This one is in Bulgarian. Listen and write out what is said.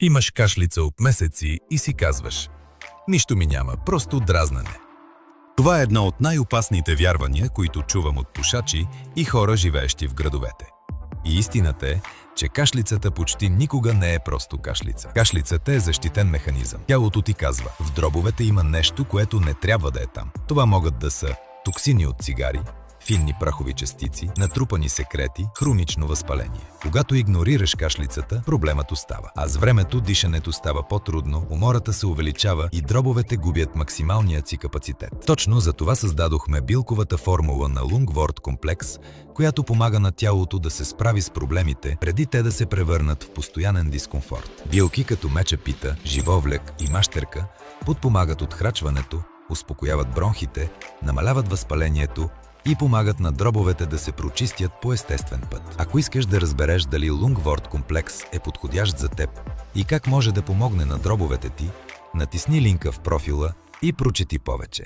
Имаш кашлица от месеци и си казваш: нищо ми няма, просто дразнене. Това е едно от най-опасните вярвания, които чувам от пушачи и хора, живеещи в градовете. И истината е, че кашлицата почти никога не е просто кашлица. Кашлицата е защитен механизъм. Тялото ти казва: в дробовете има нещо, което не трябва да е там. Това могат да са токсини от цигари, финни прахови частици, натрупани секрети, хронично възпаление. Когато игнорираш кашлицата, проблемът остава. А с времето дишането става по-трудно, умората се увеличава и дробовете губят максималния си капацитет. Точно за това създадохме билковата формула на Lungwort комплекс, която помага на тялото да се справи с проблемите, преди те да се превърнат в постоянен дискомфорт. Билки като меча пита, живовлек и мащерка подпомагат отхрачването, успокояват бронхите, намаляват възпалението и помагат на дробовете да се прочистят по естествен път. Ако искаш да разбереш дали Lungwort комплекс е подходящ за теб и как може да помогне на дробовете ти, натисни линка в профила и прочети повече.